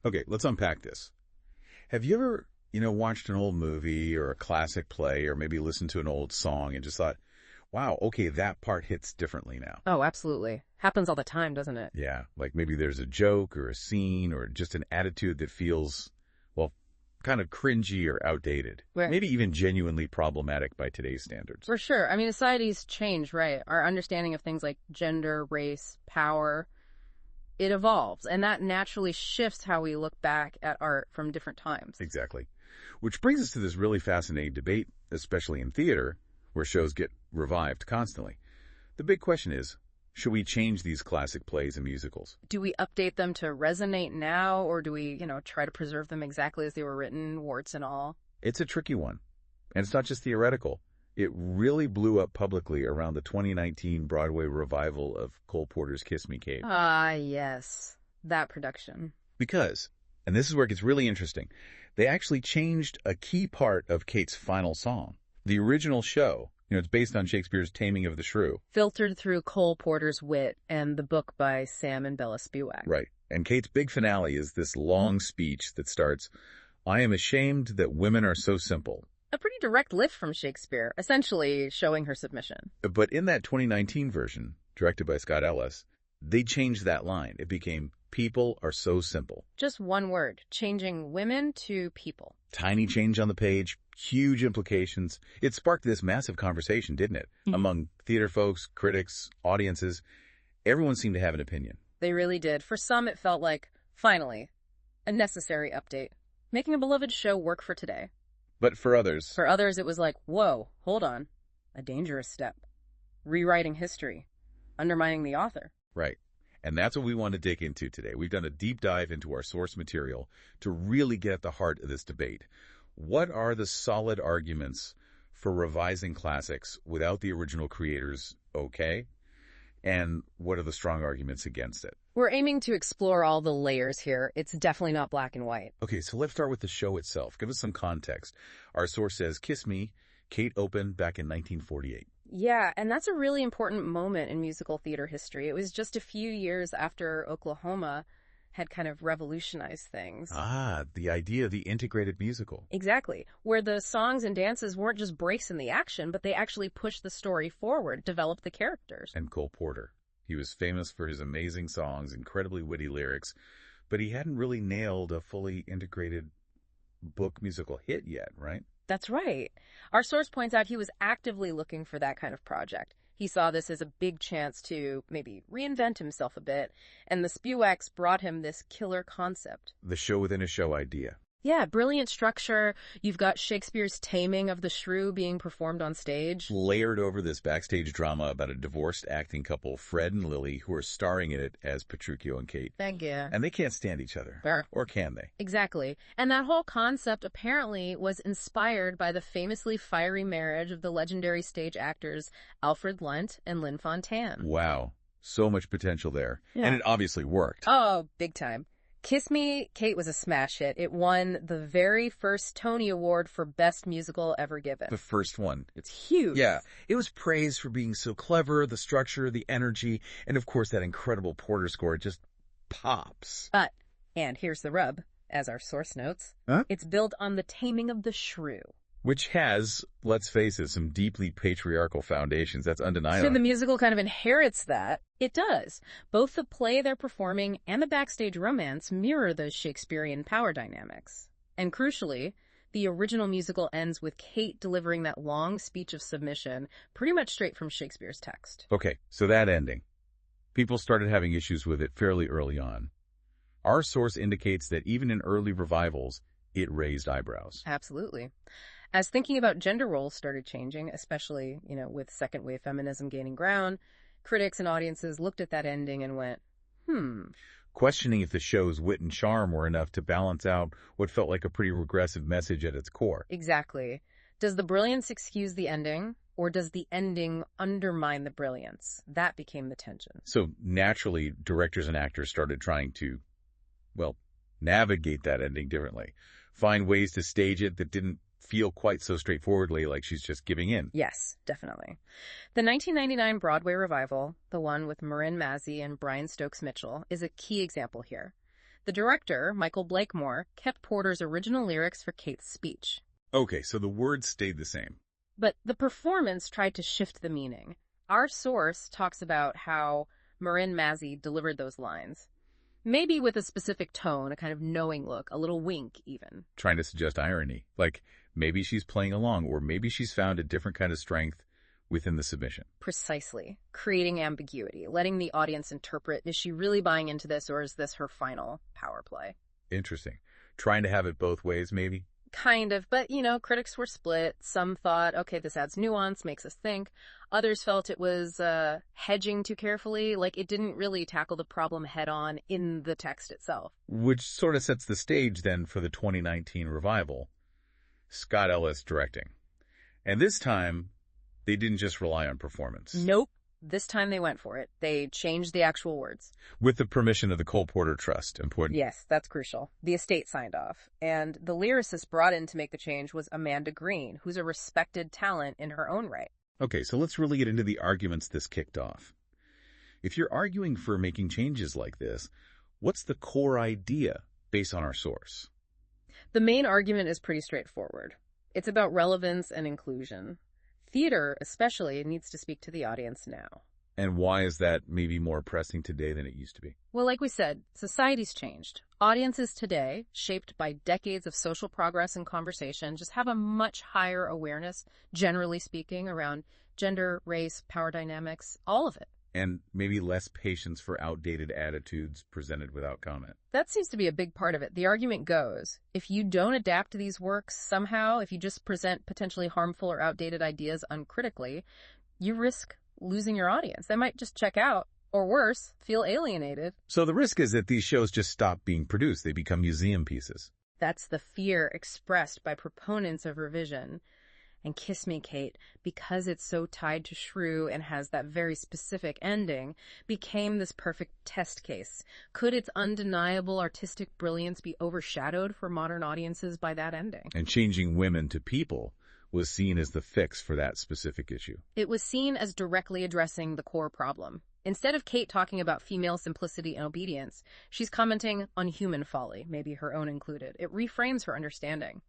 Okay, let's unpack this. Have you ever, watched an old movie or a classic play or maybe listened to an old song and just thought, wow, okay, that part hits differently now? Oh, absolutely. Happens all the time, doesn't it? Yeah, like maybe there's a joke or a scene or just an attitude that feels, well, kind of cringy or outdated. Right. Maybe even genuinely problematic by today's standards. For sure. I mean, society's changed, right? Our understanding of things like gender, race, power, it evolves. And that naturally shifts how we look back at art from different times. Exactly. Which brings us to this really fascinating debate, especially in theater, where shows get revived constantly. The big question is, should we change these classic plays and musicals? Do we update them to resonate now, or do we, try to preserve them exactly as they were written, warts and all? It's a tricky one. And it's not just theoretical. It really blew up publicly around the 2019 Broadway revival of Cole Porter's Kiss Me, Kate. Ah, yes. That production. Because, and this is where it gets really interesting, they actually changed a key part of Kate's final song. The original show, it's based on Shakespeare's Taming of the Shrew. Filtered through Cole Porter's wit and the book by Sam and Bella Spewak. Right. And Kate's big finale is this long speech that starts, I am ashamed that women are so simple. A pretty direct lift from Shakespeare, essentially showing her submission. But in that 2019 version, directed by Scott Ellis, they changed that line. It became, people are so simple. Just one word, changing women to people. Tiny change on the page, huge implications. It sparked this massive conversation, didn't it? Among theater folks, critics, audiences. Everyone seemed to have an opinion. They really did. For some, it felt like, finally, a necessary update, making a beloved show work for today. But for others... For others, it was like, whoa, hold on. A dangerous step. Rewriting history. Undermining the author. Right. And that's what we want to dig into today. We've done a deep dive into our source material to really get at the heart of this debate. What are the solid arguments for revising classics without the original creators okay? And what are the strong arguments against it? We're aiming to explore all the layers here. It's definitely not black and white. Okay, so let's start with the show itself. Give us some context. Our source says, Kiss Me, Kate opened back in 1948. Yeah, and that's a really important moment in musical theater history. It was just a few years after Oklahoma had kind of revolutionized things. Ah, the idea of the integrated musical. Exactly, where the songs and dances weren't just breaks in the action, but they actually pushed the story forward, developed the characters. And Cole Porter. He was famous for his amazing songs, incredibly witty lyrics, but he hadn't really nailed a fully integrated book musical hit yet, right? That's right. Our source points out he was actively looking for that kind of project. He saw this as a big chance to maybe reinvent himself a bit, and the Spewaks brought him this killer concept. The show within a show idea. Yeah, brilliant structure. You've got Shakespeare's Taming of the Shrew being performed on stage. Layered over this backstage drama about a divorced acting couple, Fred and Lily, who are starring in it as Petruchio and Kate. Thank you. And they can't stand each other. Fair. Or can they? Exactly. And that whole concept apparently was inspired by the famously fiery marriage of the legendary stage actors Alfred Lunt and Lynn Fontanne. Wow. So much potential there. Yeah. And it obviously worked. Oh, big time. Kiss Me, Kate was a smash hit. It won the very first Tony Award for Best Musical ever given. The first one. It's huge. Yeah. It was praised for being so clever, the structure, the energy, and of course that incredible Porter score just pops. But, and here's the rub, as our source notes, it's built on the Taming of the Shrew. Which has, let's face it, some deeply patriarchal foundations. That's undeniable. So the musical kind of inherits that. It does. Both the play they're performing and the backstage romance mirror those Shakespearean power dynamics. And crucially, the original musical ends with Kate delivering that long speech of submission, pretty much straight from Shakespeare's text. Okay, so that ending. People started having issues with it fairly early on. Our source indicates that even in early revivals, it raised eyebrows. Absolutely. As thinking about gender roles started changing, especially, with second wave feminism gaining ground, critics and audiences looked at that ending and went, questioning if the show's wit and charm were enough to balance out what felt like a pretty regressive message at its core. Exactly. Does the brilliance excuse the ending, or does the ending undermine the brilliance? That became the tension. So naturally, directors and actors started trying to, navigate that ending differently. Find ways to stage it that didn't feel quite so straightforwardly like she's just giving in. Yes, definitely. The 1999 Broadway revival, the one with Marin Mazzie and Brian Stokes Mitchell, is a key example here. The director, Michael Blakemore, kept Porter's original lyrics for Kate's speech. Okay, so the words stayed the same. But the performance tried to shift the meaning. Our source talks about how Marin Mazzie delivered those lines. Maybe with a specific tone, a kind of knowing look, a little wink even. Trying to suggest irony. Like, maybe she's playing along, or maybe she's found a different kind of strength within the submission. Precisely. Creating ambiguity, letting the audience interpret, is she really buying into this, or is this her final power play? Interesting. Trying to have it both ways, maybe? Kind of, but, critics were split. Some thought, okay, this adds nuance, makes us think. Others felt it was hedging too carefully, like it didn't really tackle the problem head-on in the text itself. Which sort of sets the stage, then, for the 2019 revival. Scott Ellis directing. And this time, they didn't just rely on performance. Nope. This time they went for it. They changed the actual words. With the permission of the Cole Porter Trust. Important. Yes, that's crucial. The estate signed off. And the lyricist brought in to make the change was Amanda Green, who's a respected talent in her own right. Okay, so let's really get into the arguments this kicked off. If you're arguing for making changes like this, what's the core idea based on our source? The main argument is pretty straightforward. It's about relevance and inclusion. Theater, especially, needs to speak to the audience now. And why is that maybe more pressing today than it used to be? Well, like we said, society's changed. Audiences today, shaped by decades of social progress and conversation, just have a much higher awareness, generally speaking, around gender, race, power dynamics, all of it. And maybe less patience for outdated attitudes presented without comment. That seems to be a big part of it. The argument goes, if you don't adapt to these works somehow, if you just present potentially harmful or outdated ideas uncritically, you risk losing your audience. They might just check out, or worse, feel alienated. So the risk is that these shows just stop being produced. They become museum pieces. That's the fear expressed by proponents of revision. And Kiss Me, Kate, because it's so tied to Shrew and has that very specific ending, became this perfect test case. Could its undeniable artistic brilliance be overshadowed for modern audiences by that ending? And changing women to people was seen as the fix for that specific issue. It was seen as directly addressing the core problem. Instead of Kate talking about female simplicity and obedience, she's commenting on human folly, maybe her own included. It reframes her understanding.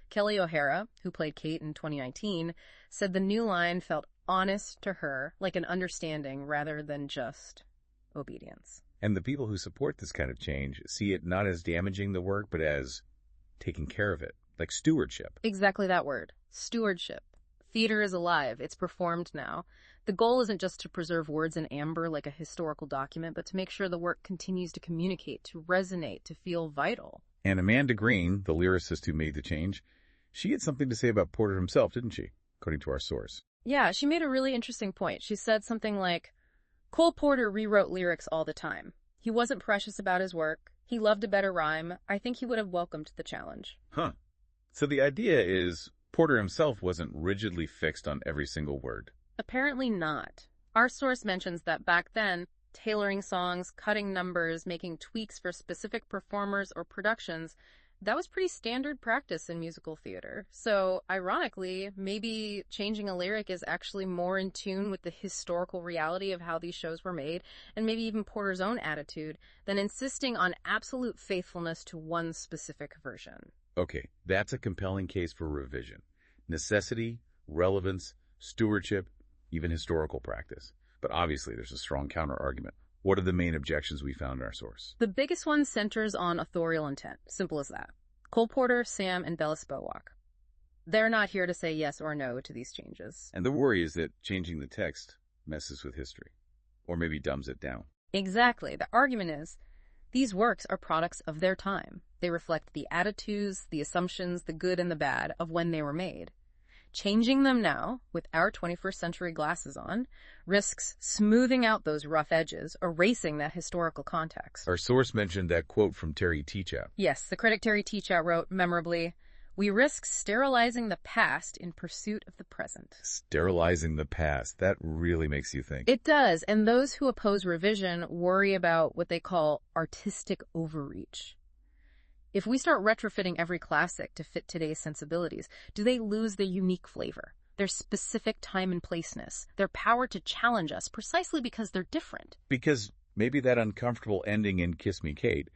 Kelly O'Hara, who played Kate in 2019, said the new line felt honest to her, like an understanding rather than just obedience. And the people who support this kind of change see it not as damaging the work, but as taking care of it, like stewardship. Exactly that word, stewardship. Theater is alive. It's performed now. The goal isn't just to preserve words in amber like a historical document, but to make sure the work continues to communicate, to resonate, to feel vital. And Amanda Green, the lyricist who made the change, she had something to say about Porter himself, didn't she? According to our source. Yeah, she made a really interesting point. She said something like, Cole Porter rewrote lyrics all the time. He wasn't precious about his work. He loved a better rhyme. I think he would have welcomed the challenge. Huh. So the idea is Porter himself wasn't rigidly fixed on every single word. Apparently not. Our source mentions that back then, tailoring songs, cutting numbers, making tweaks for specific performers or productions, that was pretty standard practice in musical theater. So, ironically, maybe changing a lyric is actually more in tune with the historical reality of how these shows were made, and maybe even Porter's own attitude, than insisting on absolute faithfulness to one specific version. Okay, that's a compelling case for revision. Necessity, relevance, stewardship, even historical practice. But obviously there's a strong counter-argument. What are the main objections we found in our source? The biggest one centers on authorial intent. Simple as that. Cole Porter, Sam, and Bella Spowak. They're not here to say yes or no to these changes. And the worry is that changing the text messes with history. Or maybe dumbs it down. Exactly. The argument is, these works are products of their time. They reflect the attitudes, the assumptions, the good and the bad of when they were made. Changing them now, with our 21st century glasses on, risks smoothing out those rough edges, erasing that historical context. Our source mentioned that quote from Terry Teachout. Yes, the critic Terry Teachout wrote, memorably, "We risk sterilizing the past in pursuit of the present." Sterilizing the past. That really makes you think. It does, and those who oppose revision worry about what they call artistic overreach. If we start retrofitting every classic to fit today's sensibilities, do they lose their unique flavor, their specific time and placeness, their power to challenge us precisely because they're different? Because maybe that uncomfortable ending in Kiss Me, Kate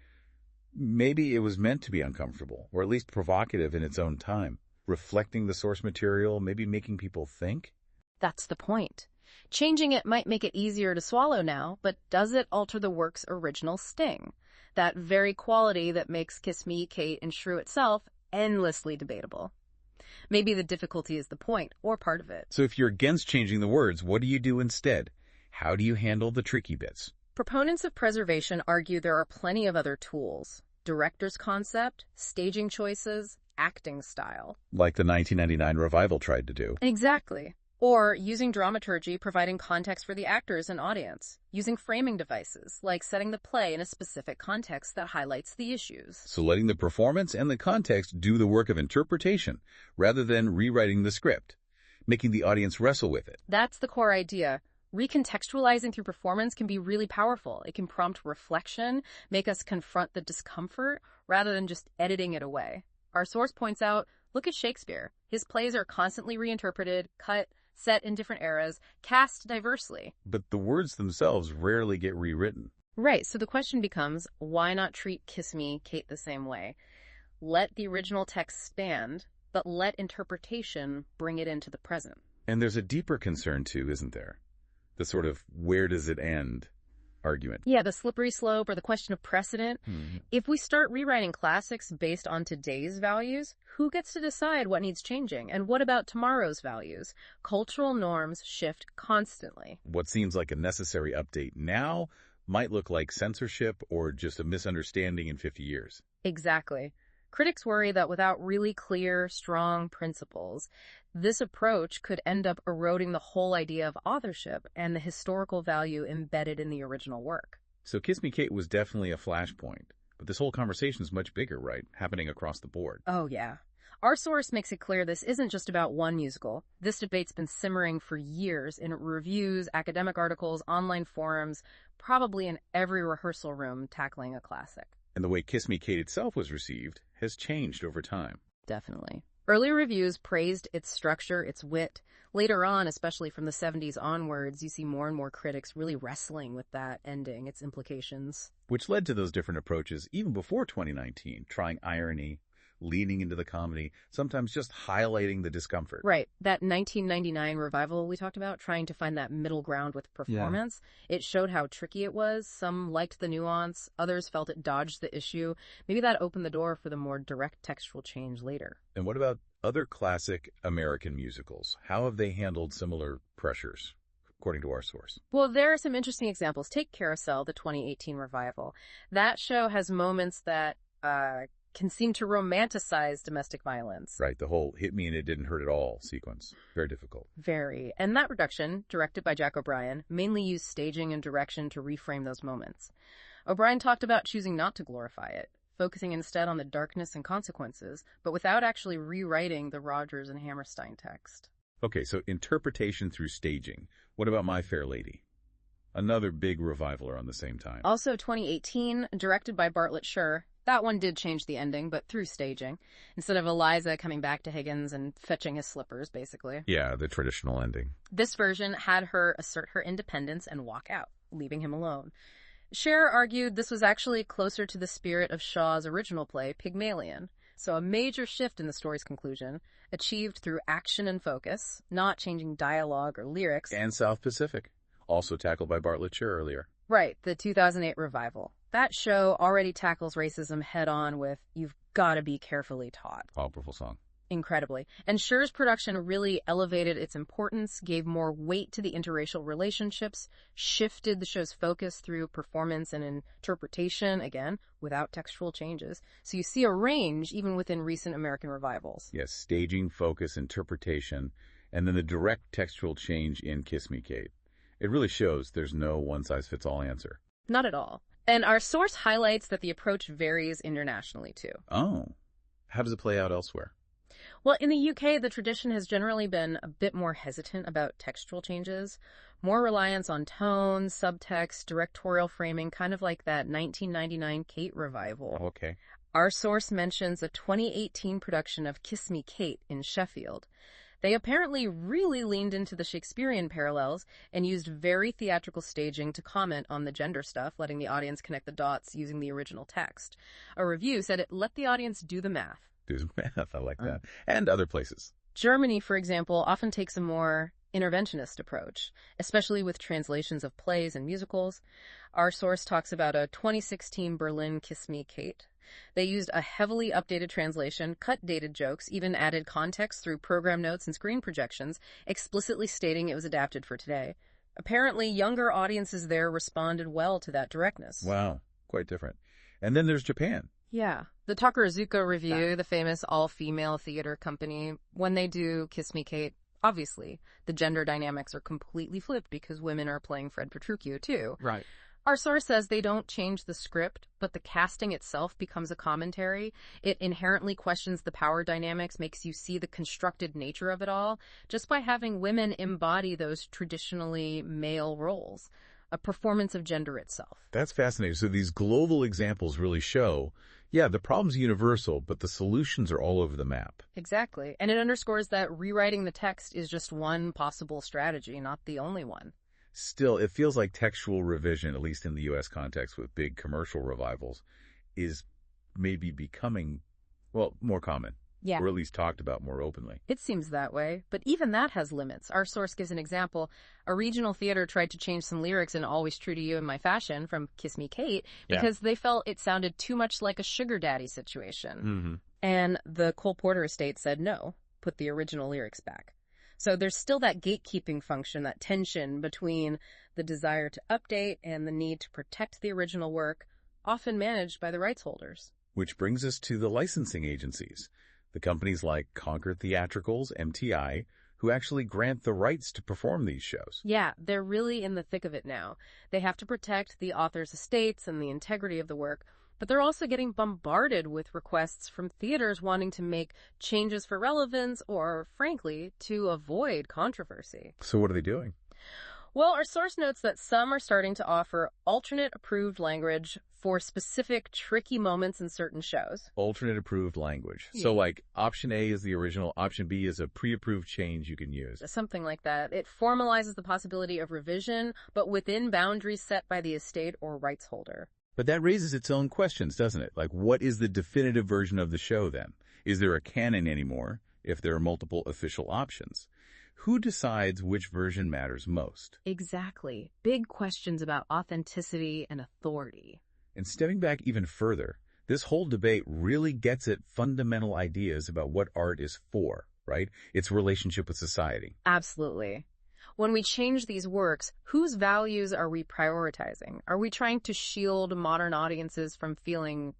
Maybe it was meant to be uncomfortable, or at least provocative in its own time, reflecting the source material, maybe making people think. That's the point. Changing it might make it easier to swallow now, but does it alter the work's original sting? That very quality that makes Kiss Me, Kate, and Shrew itself endlessly debatable. Maybe the difficulty is the point, or part of it. So if you're against changing the words, what do you do instead? How do you handle the tricky bits? Proponents of preservation argue there are plenty of other tools. Director's concept, staging choices, acting style. Like the 1999 revival tried to do. Exactly. Or using dramaturgy, providing context for the actors and audience. Using framing devices, like setting the play in a specific context that highlights the issues. So letting the performance and the context do the work of interpretation, rather than rewriting the script, making the audience wrestle with it. That's the core idea. Recontextualizing through performance can be really powerful. It can prompt reflection, make us confront the discomfort, rather than just editing it away. Our source points out, look at Shakespeare. His plays are constantly reinterpreted, cut, set in different eras, cast diversely. But the words themselves rarely get rewritten. Right, so the question becomes, why not treat Kiss Me, Kate the same way? Let the original text stand, but let interpretation bring it into the present. And there's a deeper concern too, isn't there? The sort of where does it end argument. Yeah, the slippery slope or the question of precedent. Mm-hmm. If we start rewriting classics based on today's values, who gets to decide what needs changing? And what about tomorrow's values? Cultural norms shift constantly. What seems like a necessary update now might look like censorship or just a misunderstanding in 50 years. Exactly. Critics worry that without really clear, strong principles, this approach could end up eroding the whole idea of authorship and the historical value embedded in the original work. So Kiss Me Kate was definitely a flashpoint, but this whole conversation is much bigger, right? Happening across the board. Oh, yeah. Our source makes it clear this isn't just about one musical. This debate's been simmering for years in reviews, academic articles, online forums, probably in every rehearsal room tackling a classic. And the way Kiss Me Kate itself was received has changed over time. Definitely. Early reviews praised its structure, its wit. Later on, especially from the 70s onwards, you see more and more critics really wrestling with that ending, its implications. Which led to those different approaches even before 2019, trying irony, leaning into the comedy, sometimes just highlighting the discomfort. Right. That 1999 revival we talked about, trying to find that middle ground with performance. Yeah. It showed how tricky it was. Some liked the nuance. Others felt it dodged the issue. Maybe that opened the door for the more direct textual change later. And what about other classic American musicals? How have they handled similar pressures, according to our source? Well, there are some interesting examples. Take Carousel, the 2018 revival. That show has moments that can seem to romanticize domestic violence. Right, the whole hit me and it didn't hurt at all sequence. Very difficult. Very. And that production, directed by Jack O'Brien, mainly used staging and direction to reframe those moments. O'Brien talked about choosing not to glorify it, focusing instead on the darkness and consequences, but without actually rewriting the Rodgers and Hammerstein text. Okay, so interpretation through staging. What about My Fair Lady? Another big revival around the same time. Also 2018, directed by Bartlett Sher. That one did change the ending, but through staging. Instead of Eliza coming back to Higgins and fetching his slippers, basically. Yeah, the traditional ending. This version had her assert her independence and walk out, leaving him alone. Sher argued this was actually closer to the spirit of Shaw's original play, Pygmalion. So a major shift in the story's conclusion, achieved through action and focus, not changing dialogue or lyrics. And South Pacific, also tackled by Bartlett Sher earlier. Right, the 2008 revival. That show already tackles racism head-on with You've Gotta Be Carefully Taught. Powerful song. Incredibly. And Sher's production really elevated its importance, gave more weight to the interracial relationships, shifted the show's focus through performance and interpretation, again, without textual changes. So you see a range even within recent American revivals. Yes, staging, focus, interpretation, and then the direct textual change in Kiss Me Kate. It really shows there's no one-size-fits-all answer. Not at all. And our source highlights that the approach varies internationally, too. Oh. How does it play out elsewhere? Well, in the UK, the tradition has generally been a bit more hesitant about textual changes, more reliance on tone, subtext, directorial framing, kind of like that 1999 Kate revival. Okay. Our source mentions a 2018 production of Kiss Me Kate in Sheffield. They apparently really leaned into the Shakespearean parallels and used very theatrical staging to comment on the gender stuff, letting the audience connect the dots using the original text. A review said it let the audience do the math. Do some math, I like that. And other places. Germany, for example, often takes a more interventionist approach, especially with translations of plays and musicals. Our source talks about a 2016 Berlin Kiss Me, Kate. They used a heavily updated translation, cut dated jokes, even added context through program notes and screen projections, explicitly stating it was adapted for today. Apparently, younger audiences there responded well to that directness. Wow, quite different. And then there's Japan. Yeah. The Takarazuka Review, the famous all-female theater company, when they do Kiss Me, Kate, obviously, the gender dynamics are completely flipped because women are playing Fred Petruchio, too. Right. Our source says they don't change the script, but the casting itself becomes a commentary. It inherently questions the power dynamics, makes you see the constructed nature of it all, just by having women embody those traditionally male roles. A performance of gender itself. That's fascinating. So these global examples really show, yeah, the problem's universal, but the solutions are all over the map. Exactly. And it underscores that rewriting the text is just one possible strategy, not the only one. Still, it feels like textual revision, at least in the U.S. context with big commercial revivals, is maybe becoming, well, more common. Yeah. Or at least talked about more openly. It seems that way, but even that has limits. Our source gives an example. A regional theater tried to change some lyrics in Always True to You in My Fashion from Kiss Me, Kate because they felt it sounded too much like a sugar daddy situation. Mm-hmm. And the Cole Porter estate said no, put the original lyrics back. So there's still that gatekeeping function, that tension between the desire to update and the need to protect the original work, often managed by the rights holders. Which brings us to the licensing agencies. The companies like Concord Theatricals, MTI, who actually grant the rights to perform these shows. Yeah, they're really in the thick of it now. They have to protect the author's estates and the integrity of the work, but they're also getting bombarded with requests from theaters wanting to make changes for relevance or, frankly, to avoid controversy. So what are they doing? Well, our source notes that some are starting to offer alternate approved language for specific tricky moments in certain shows. Alternate approved language. Yeah. So like option A is the original, option B is a pre-approved change you can use. Something like that. It formalizes the possibility of revision, but within boundaries set by the estate or rights holder. But that raises its own questions, doesn't it? Like, what is the definitive version of the show then? Is there a canon anymore if there are multiple official options? Who decides which version matters most? Exactly. Big questions about authenticity and authority. And stepping back even further, this whole debate really gets at fundamental ideas about what art is for, right? Its relationship with society. Absolutely. When we change these works, whose values are we prioritizing? Are we trying to shield modern audiences from feeling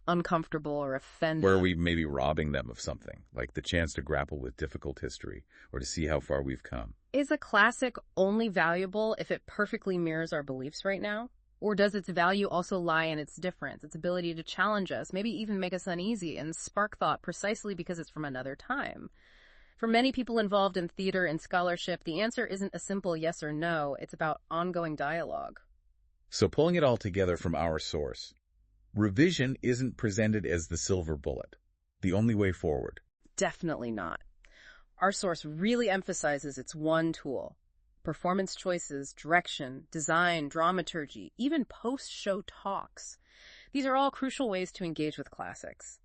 uncomfortable or offended? Where are we maybe robbing them of something, like the chance to grapple with difficult history or to see how far we've come? Is a classic only valuable if it perfectly mirrors our beliefs right now? Or does its value also lie in its difference, its ability to challenge us, maybe even make us uneasy and spark thought precisely because it's from another time? For many people involved in theater and scholarship, the answer isn't a simple yes or no. It's about ongoing dialogue. So pulling it all together from our source, revision isn't presented as the silver bullet, the only way forward. Definitely not. Our source really emphasizes it's one tool. Performance choices, direction, design, dramaturgy, even post-show talks. These are all crucial ways to engage with classics.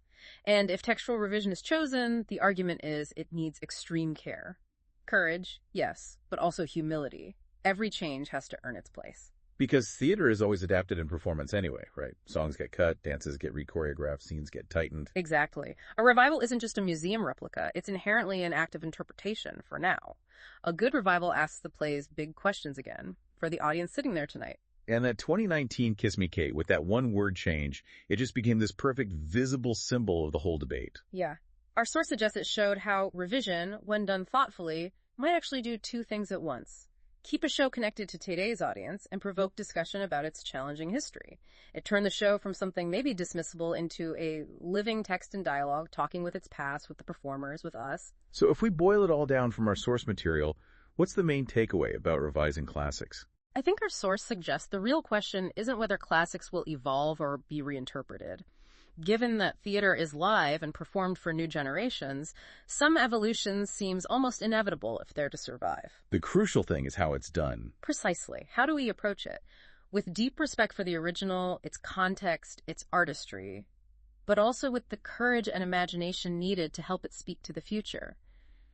And if textual revision is chosen, the argument is it needs extreme care. Courage, yes, but also humility. Every change has to earn its place. Because theater is always adapted in performance anyway, right? Songs get cut, dances get re-choreographed, scenes get tightened. Exactly. A revival isn't just a museum replica. It's inherently an act of interpretation for now. A good revival asks the play's big questions again for the audience sitting there tonight. And that 2019 Kiss Me, Kate, with that one word change, it just became this perfect visible symbol of the whole debate. Yeah. Our source suggests it showed how revision, when done thoughtfully, might actually do two things at once. Keep a show connected to today's audience and provoke discussion about its challenging history. It turned the show from something maybe dismissible into a living text and dialogue, talking with its past, with the performers, with us. So if we boil it all down from our source material, what's the main takeaway about revising classics? I think our source suggests the real question isn't whether classics will evolve or be reinterpreted. Given that theater is live and performed for new generations, some evolution seems almost inevitable if they're to survive. The crucial thing is how it's done. Precisely. How do we approach it? With deep respect for the original, its context, its artistry, but also with the courage and imagination needed to help it speak to the future.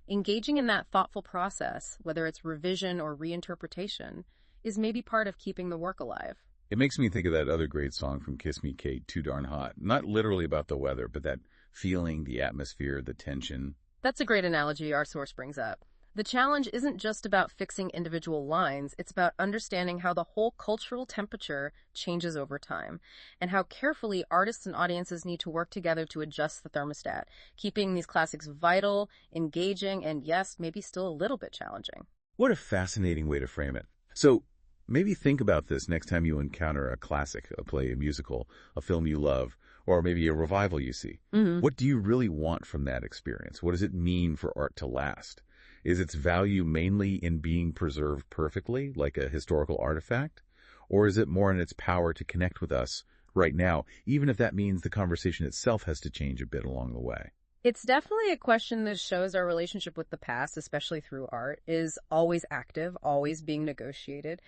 Engaging in that thoughtful process, whether it's revision or reinterpretation, is maybe part of keeping the work alive. It makes me think of that other great song from Kiss Me Kate, Too Darn Hot. Not literally about the weather, but that feeling, the atmosphere, the tension. That's a great analogy our source brings up. The challenge isn't just about fixing individual lines, it's about understanding how the whole cultural temperature changes over time, and how carefully artists and audiences need to work together to adjust the thermostat, keeping these classics vital, engaging, and yes, maybe still a little bit challenging. What a fascinating way to frame it. So, maybe think about this next time you encounter a classic, a play, a musical, a film you love, or maybe a revival you see. What do you really want from that experience? What does it mean for art to last? Is its value mainly in being preserved perfectly, like a historical artifact? Or is it more in its power to connect with us right now, even if that means the conversation itself has to change a bit along the way? It's definitely a question that shows our relationship with the past, especially through art, is always active, always being negotiated.